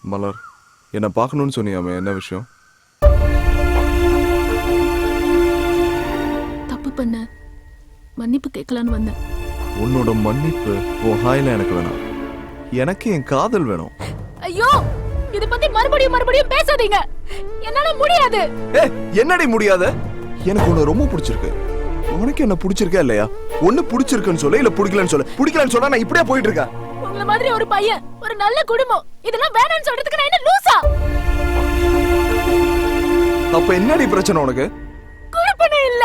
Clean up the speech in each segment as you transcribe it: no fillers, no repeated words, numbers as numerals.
மலர், என்னை பார்க்கணும்னு சொன்னியாமே, என்ன விஷயம்? தப்பு பண்ண மன்னிப்பு கேட்கலான்னு வந்தேன். உன்னோட மன்னிப்பு உன் ஹாயில எனக்கு வேணாம். எனக்கு என் காதல் வேணும். ஐயோ, இத பத்தி மறுபடியும் பேசாதீங்க. என்னால முடியாது. என்னடி முடியாது? எனக்கு உன்னை ரொம்ப பிடிச்சிருக்கு. உனக்கு என்ன பிடிச்சிருக்கா இல்லையா? ஒண்ணு பிடிச்சிருக்குன்னு சொல்ல, இல்ல பிடிக்கலன்னு சொல்ல. பிடிக்கலன்னு சொன்னா நான் இப்படியே போயிட்டு இருக்கேன். உங்கள மாதிரி ஒரு பையன், ஒரு நல்ல குடும்பம், இதெல்லாம் வேணாம்னு சொல்றதுக்கு நான் என்ன லூசா? அப்ப என்னடி பிரச்சனை உனக்கு? குழப்பமே இல்ல.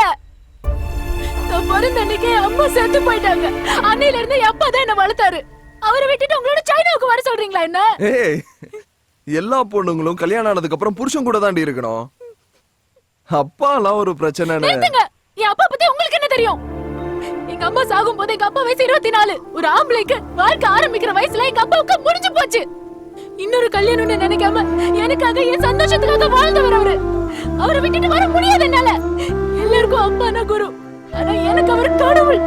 நான் பிறந்த அன்னைக்கு அம்மா செத்து போயிட்டாங்க. அன்னையில இருந்து என் அப்பா தான் என்ன வளர்த்தாரு. அவரை விட்டுட்டு உங்களோட சைனாவுக்கு வர சொல்றீங்களா என்ன? ஏய், எல்லா பொண்ணுங்களும் கல்யாணம் ஆனதுக்கு அப்புறம் புருஷன் கூட தாண்டி இருக்கணும். அப்பாலாம் ஒரு பிரச்சனைன்னு. என் அப்பா பத்தி உங்களுக்கு என்ன தெரியும்? எங்க அம்மா சாகும் போது எங்க அப்பா வயசு 24. ஒரு ஆம்பளைக்கு வாழ்க்கை ஆரம்பிக்கிற வயசுல எங்க அப்பாவுக்கு முடிஞ்சு போச்சு. இன்னொரு கல்யாணம்னு நினைக்காம எனக்காக என் சந்தோஷத்துக்காக வாழ்ந்தவர் அவரு. அவரை விட்டுட்டு வர முடியாது என்னால. எல்லாருக்கும் அப்பானா குரு, ஆனா எனக்கு அவர் கடவுள்.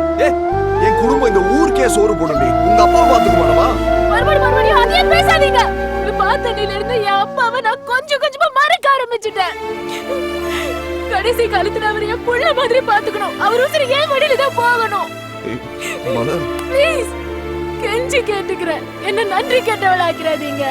என் குடும்பம் இந்த ஊருக்கே சோறு போடுடி. உங்க அப்பா பாத்துக்குமாடா? மறுபடியும் அதையே பேசாதீங்க. பார்த்தனில இருந்து என் அப்பாவை நான் கொஞ்சம் கொஞ்சமா மறக்க ஆரம்பிச்சுட்டேன். கடைசி காலத்துல அவர் என் புள்ள மாதிரி பாத்துக்கணும். அவர் உசுறு ஏன் வழியில தான் போகணும். ப்ளீஸ், கெஞ்சி கேட்டுக்கிறேன். என்ன நன்றி கேட்டவளாக்கிறாதீங்க.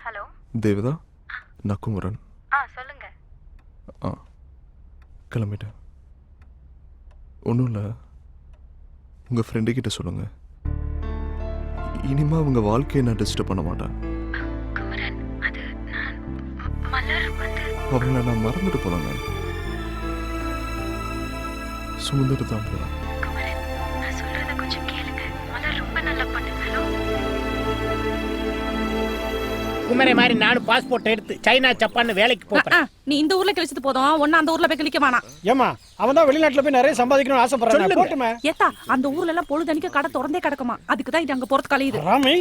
ஹலோ தேவதா, நான் குமரன். சொல்லுங்க. கிளம்பிட்டேன். ஒன்றும் இல்லை, உங்கள் ஃப்ரெண்டு கிட்ட சொல்லுங்க. இனிமே அவங்க வாழ்க்கையை நான் டிஸ்டர்ப் பண்ண மாட்டேன். குமரன், அது நான் மலர் வந்து அவங்கள நான் மறந்துட்டு போனேங்க. சுமந்துட்டு தான் போகிறேன். குமரன், நான் சொல்றத கொஞ்சம் கேளுங்க. மலர் ரொம்ப நல்ல பொண்ணு. ஹலோ குமரே மாதிரி நானும் பாஸ்போர்ட் எடுத்து சைனா ஜப்பான் வேலைக்கு போறேன். நீ இந்த ஊர்ல கழிச்சது போதும், ஒண்ணு அந்த ஊர்ல போய் கழிக்க வேணாம். ஏமா, அவன் தான் வெளிநாட்டுல போய் நிறைய சம்பாதிக்கணும்னு ஆசைப்படுறான். போட்டுமே. ஏத்தா, அந்த ஊர்ல எல்லாம் பொழுதனிக்க கடை திறந்தே கிடக்குமா. அதுக்கு தான் இது அங்க போறது கழியுது. ராமி,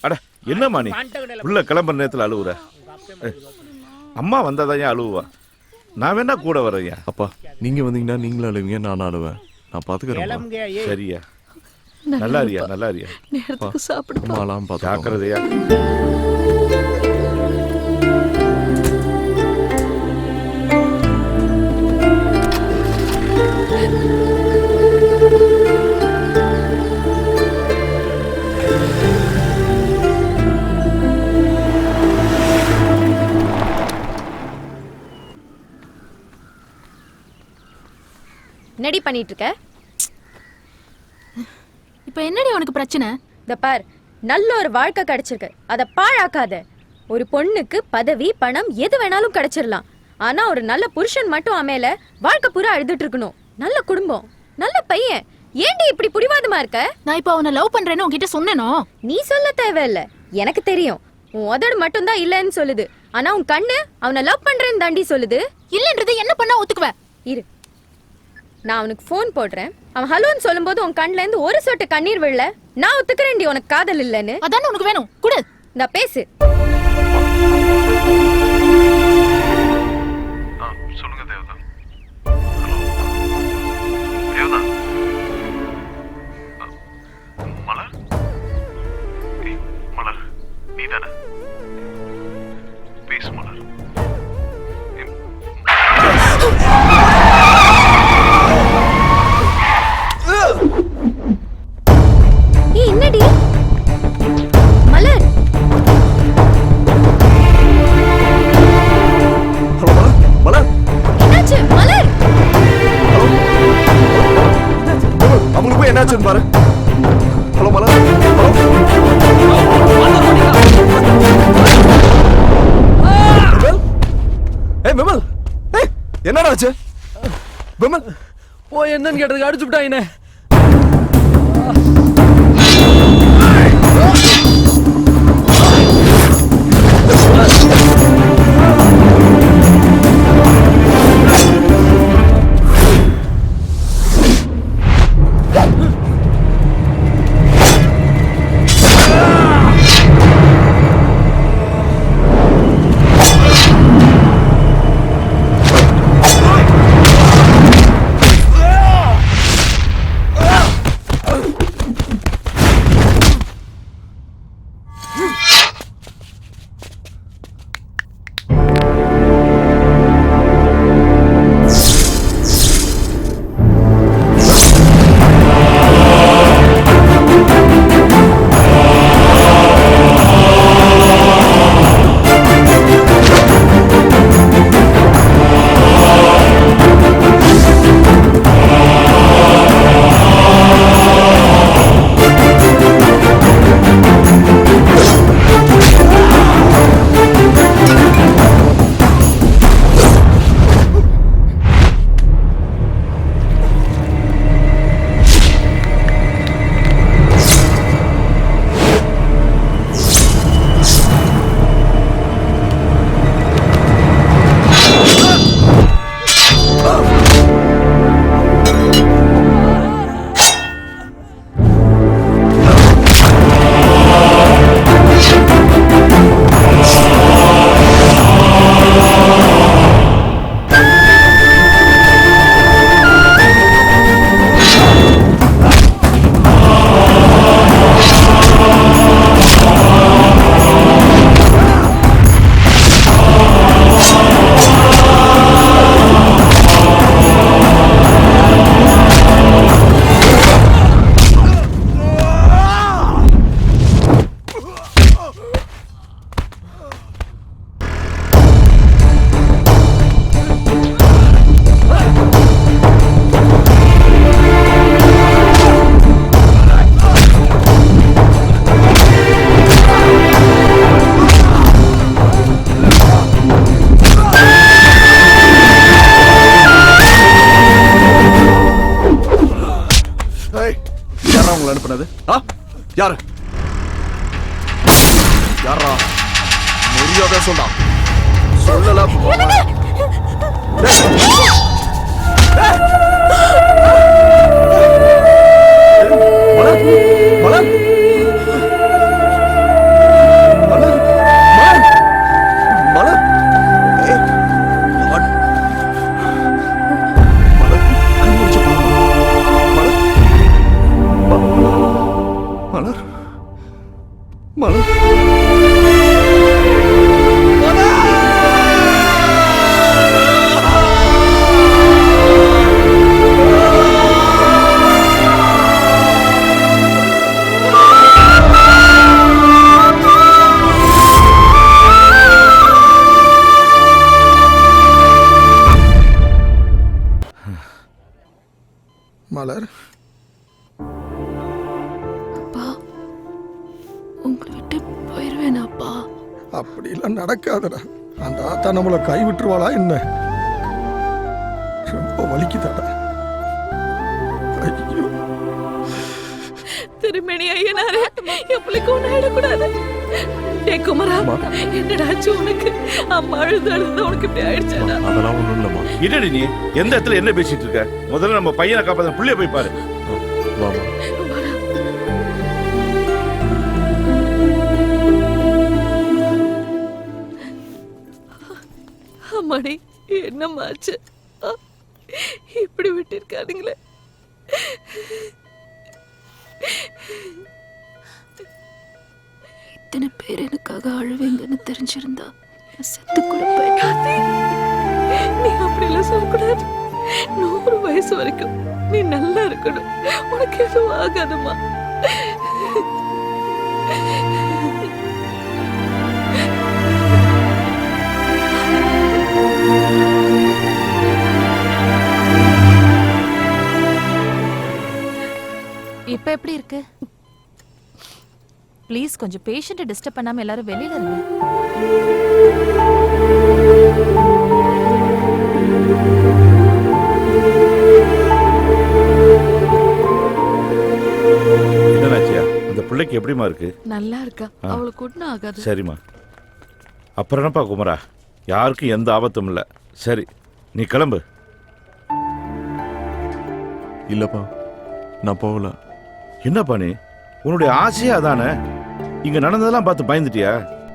அட என்னம்மா நீ உள்ள கிளம்புற நேரத்துல அழுவுற? அம்மா வந்தாதான் ஏன் அழுவா? நான் வேணா கூட வரேன். அப்பா, நீங்கள் வந்தீங்கன்னா நீங்களும் அழுவீங்க, நானும் அழுவேன். நான் பார்த்துக்கிறேன். சரியா? நல்லா இருக்கியா? நல்லா இருக்கியா? நேரத்துக்கு சாப்பிடு. மாலாம் பார்த்து ஜாக்கிரதையா. என்னடி பண்ணிட்டு இருக்க? இப்ப என்னடி உனக்கு பிரச்சனை? இந்த பார், நல்ல ஒரு வாழ்க்கை கிடைச்சிருக்கு, அத பாழாக்காத. ஒரு பொண்ணுக்கு பதவி பணம் எது வேணாலும் கிடைச்சிடலாம். ஆனா ஒரு நல்ல புருஷன் மட்டும் அமையல வாழ்க்கை பூரா அழுதுட்டு இருக்கணும். நல்ல குடும்பம், நல்ல பையன். ஏன்டி இப்படி புடிவாதமா இருக்க? நான் இப்ப அவனை லவ் பண்றேன்னு உன்கிட்ட சொன்னேனோ? நீ சொல்ல தேவையில்ல, எனக்கு தெரியும். உன் உதடு மட்டும் தான் இல்லன்னு சொல்லுது, ஆனா உன் கண்ணு அவனை லவ் பண்றேன்னு தாண்டி சொல்லுது. இல்லன்றது என்ன பண்ணா ஒத்துக்குவ? இரு, நான் அவனுக்கு போன் போடுறேன். அவன் ஹலோன்னு சொல்லும்போது உன் கண்ணுல இருந்து ஒரு சொட்டு கண்ணீர் விழல. நான் ஒத்துக்கிறேன்டி உனக்கு காதல் இல்லன்னு. அதானே உனக்கு வேணும், குடு. நான் பேசு. சொல்லுங்க தேவதா. தேவதா, மலர், மலர், நீ தானே? பேசு மலர். விமல் ஏய் என்னடா ஆச்சு விமல் போய் என்னன்னு கேட்டதுக்கு அடிச்சு விட்டாங்கண்ணே. அனுப்புனது யாரு யாரா மரியாதை சொல்றா சொல்லல மலர் அப்பா உங்களை விட்டு போயிருவேன் அப்பா. அப்படிலாம் நடக்காதடா. அந்த ஆத்தா நம்மளை கை விட்டுருவாளா என்ன? ரொம்ப வலிக்குதாடா. ஐயோ திருமணி ஐயனாரே என் பிள்ளைக்கு ஒண்ணு ஆயிடக்கூடாது. டே குமரா என்னடாச்சு உனக்கு? அம்மா அழுது அழுது உனக்கு இப்படி ஆயிடுச்சாடா? அதெல்லாம் ஒண்ணும் இல்லம்மா. என்னடி நீ எந்த இடத்துல என்ன பேசிட்டு இருக்க? முதல்ல நம்ம பையனை காப்பாத்த புள்ளைய போய் பாரு. வாமா. அம்மாடி என்னம்மாச்சு? இப்படி விட்டு இருக்காதுங்களே. இத்தனை பேர் எனக்காக அழுவீங்கன்னு தெரிஞ்சிருந்தா செத்து கூட போயிட்டாதே. நீ அப்படிலாம் சொல்லக்கூடாது. 100 வயசு வரைக்கும் நீ நல்லா இருக்கணும். உனக்கு எதுவும் ஆகாதுமா. இப்ப எப்படி இருக்கு? ப்ளீஸ் கொஞ்சம் பேஷண்ட்டை டிஸ்டர்ப் பண்ணாம எல்லாரும் வெளியில இருங்க. எப்படிம்மா இருக்கு? நல்லா இருக்கா, அவளுக்கு ஒண்ணும் ஆகாது. சரிம்மா. அப்புறம் என்னப்பா குமரா, யாருக்கும் எந்த ஆபத்தும் இல்லை. சரி, நீ கிளம்பு. இல்லப்பா, நான் போகல. என்னப்பா நீ, உன்னுடைய ஆசையே அதானே? இங்க நடந்ததெல்லாம் பார்த்து பயந்துட்டியா?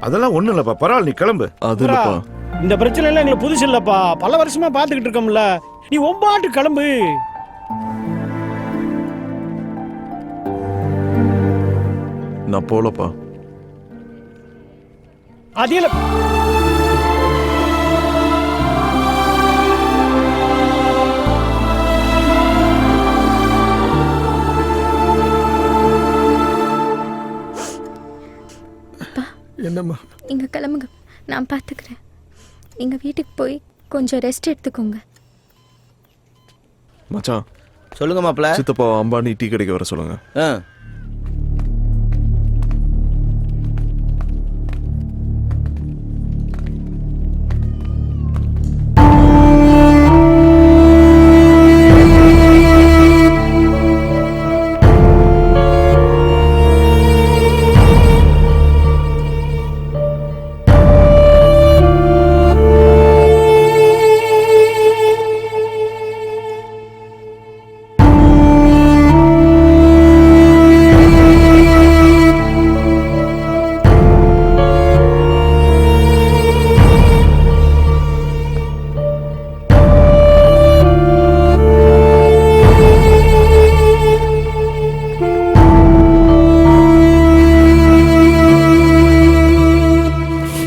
அதெல்லாம் ஒண்ணும் இல்லப்பா, பரவாயில்ல, நீ கிளம்பு. அது இல்லப்பா. இந்த பிரச்சனை எல்லாம் எங்களுக்கு புதுசு இல்லப்பா, பல வருஷமா பாத்துக்கிட்டு இருக்கோம்ல. நீ ஒம்பாட்டு கிளம்பு. நான் போகலப்பா. அதே என்னம்மா? நீங்க கிளம்புங்க, நான் பாத்துக்கிறேன். நீங்க வீட்டுக்கு போய் கொஞ்சம் ரெஸ்ட் எடுத்துக்கோங்க. மச்சான், சொல்லுங்க மாப்ள. சித்தப்பா அம்பானி டீ கடைக்கு வர சொல்லுங்க.